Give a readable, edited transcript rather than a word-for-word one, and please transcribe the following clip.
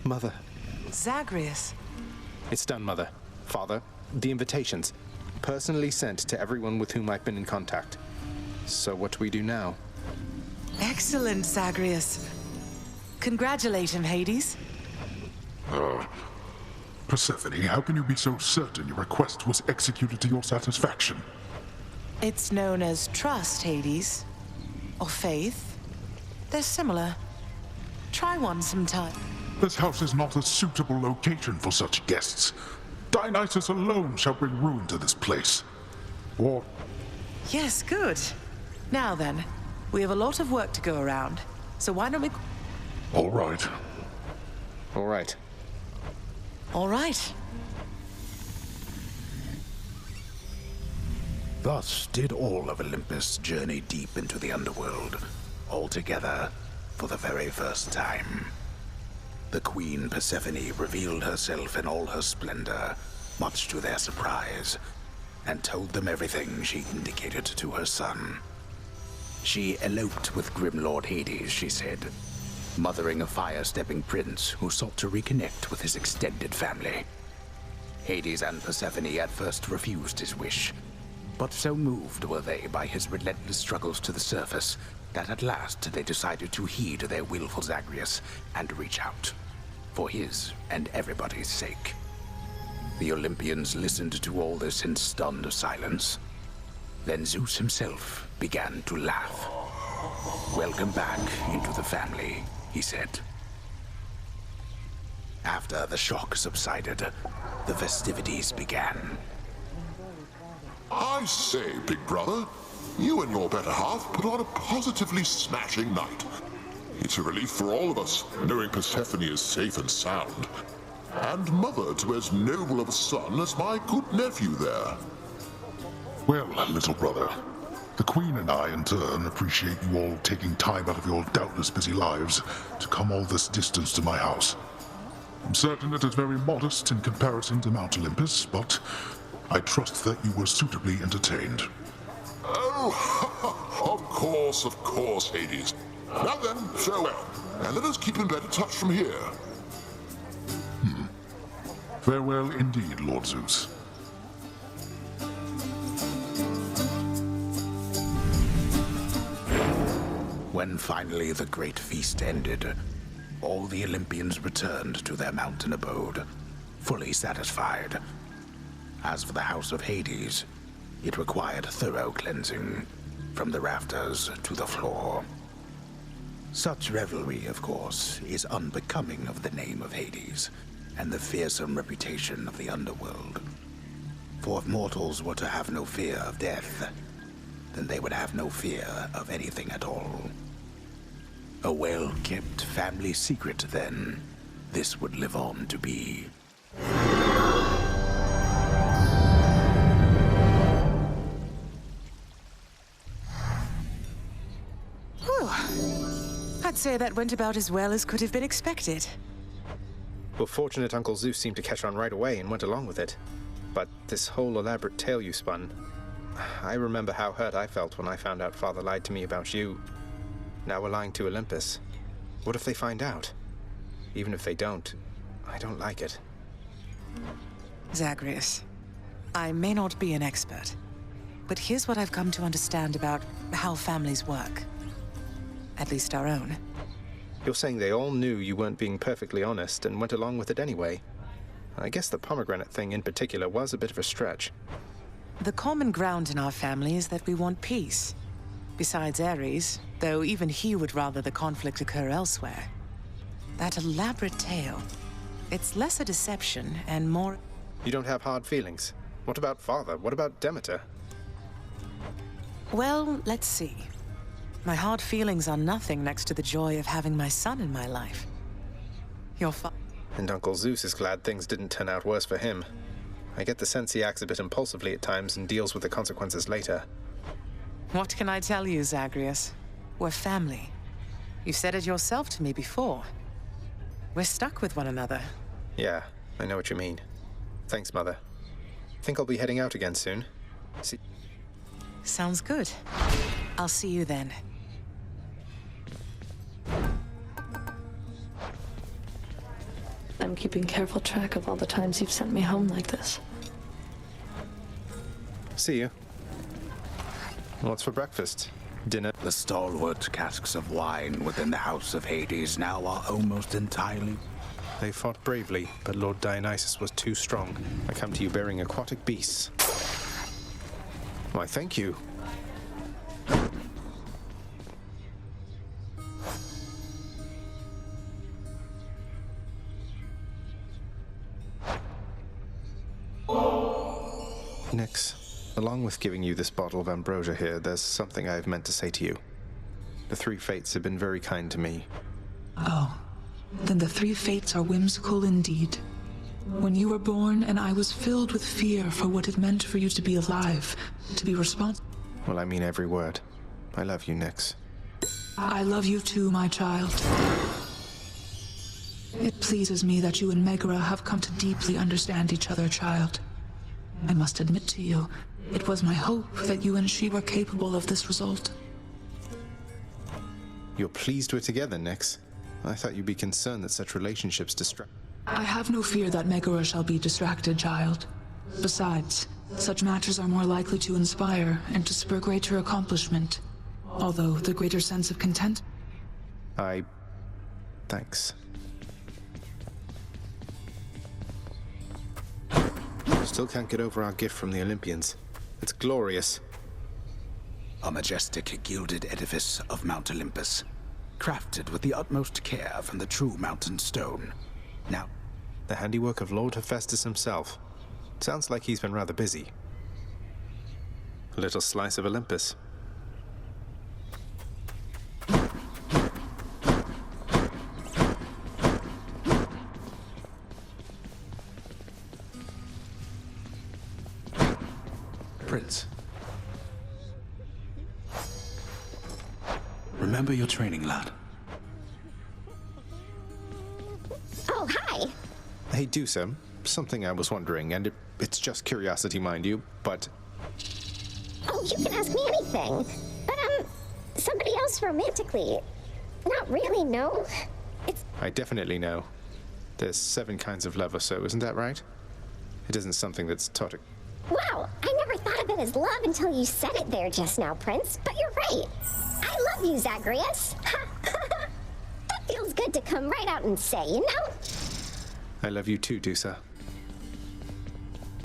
Mother. Zagreus. It's done, Mother. Father, the invitations. Personally sent to everyone with whom I've been in contact. So what do we do now? Excellent, Zagreus. Congratulate him, Hades. Persephone, how can you be so certain your request was executed to your satisfaction? It's known as trust, Hades. Or faith. They're similar. Try one sometime. This house is not a suitable location for such guests. Dionysus alone shall bring ruin to this place. Or... Yes, good. Now then, we have a lot of work to go around, so why don't we... All right. All right. All right. Thus did all of Olympus journey deep into the underworld, all together for the very first time. The Queen Persephone revealed herself in all her splendor, much to their surprise, and told them everything she indicated to her son. She eloped with Grim Lord Hades, she said, mothering a fire-stepping prince who sought to reconnect with his extended family. Hades and Persephone at first refused his wish, but so moved were they by his relentless struggles to the surface that at last they decided to heed their willful Zagreus and reach out, for his and everybody's sake. The Olympians listened to all this in stunned silence. Then Zeus himself began to laugh. "Welcome back into the family," he said. After the shock subsided, the festivities began. I say, big brother, you and your better half put on a positively smashing night. It's a relief for all of us, knowing Persephone is safe and sound. And mother to as noble of a son as my good nephew there. Well, little brother, the Queen and I, in turn, appreciate you all taking time out of your doubtless busy lives to come all this distance to my house. I'm certain it is very modest in comparison to Mount Olympus, but I trust that you were suitably entertained. Oh, of course, Hades. Now then, farewell, and let us keep in better touch from here. Farewell indeed, Lord Zeus. When finally the great feast ended, all the Olympians returned to their mountain abode, fully satisfied. As for the house of Hades, it required thorough cleansing, from the rafters to the floor. Such revelry, of course, is unbecoming of the name of Hades, and the fearsome reputation of the underworld. For if mortals were to have no fear of death, then they would have no fear of anything at all. A well-kept family secret, then, this would live on to be. I'd say that went about as well as could have been expected. Well, fortunate Uncle Zeus seemed to catch on right away and went along with it. But this whole elaborate tale you spun... I remember how hurt I felt when I found out Father lied to me about you. Now we're lying to Olympus. What if they find out? Even if they don't, I don't like it. Zagreus, I may not be an expert, but here's what I've come to understand about how families work. At least our own. You're saying they all knew you weren't being perfectly honest and went along with it anyway. I guess the pomegranate thing in particular was a bit of a stretch. The common ground in our family is that we want peace. Besides Ares, though even he would rather the conflict occur elsewhere. That elaborate tale, it's less a deception and more... You don't have hard feelings? What about Father? What about Demeter? Well, let's see. My hard feelings are nothing next to the joy of having my son in my life. And Uncle Zeus is glad things didn't turn out worse for him. I get the sense he acts a bit impulsively at times and deals with the consequences later. What can I tell you, Zagreus? We're family. You said it yourself to me before. We're stuck with one another. Yeah, I know what you mean. Thanks, Mother. Think I'll be heading out again soon. Sounds good. I'll see you then. I'm keeping careful track of all the times you've sent me home like this. See you. What's for breakfast? Dinner? The stalwart casks of wine within the House of Hades now are almost entirely... They fought bravely, but Lord Dionysus was too strong. I come to you bearing aquatic beasts. Why, thank you. Nyx, along with giving you this bottle of ambrosia here, there's something I've meant to say to you. The Three Fates have been very kind to me. Oh, then the Three Fates are whimsical indeed. When you were born, and I was filled with fear for what it meant for you to be alive, to be responsible. Well, I mean every word. I love you, Nyx. I love you too, my child. It pleases me that you and Megara have come to deeply understand each other, child. I must admit to you, it was my hope that you and she were capable of this result. You're pleased we're together, Nyx. I thought you'd be concerned that such relationships distract. I have no fear that Megara shall be distracted, child. Besides, such matters are more likely to inspire and to spur greater accomplishment. Although the greater sense of content... Thanks. Still can't get over our gift from the Olympians. It's glorious. A majestic gilded edifice of Mount Olympus, crafted with the utmost care from the true mountain stone. Now, the handiwork of Lord Hephaestus himself. Sounds like he's been rather busy. A little slice of Olympus. Prince. Remember your training, lad. Oh, hi. Hey, Dusa, something I was wondering, and it's just curiosity, mind you, but... Oh, you can ask me anything. But, somebody else romantically. Not really, no. It's... I definitely know. There's 7 kinds of love or so, isn't that right? It isn't something that's taught at... Wow, I never thought of it as love until you said it there just now, Prince. But you're right. I love you, Zagreus. That feels good to come right out and say, you know? I love you too, Dusa.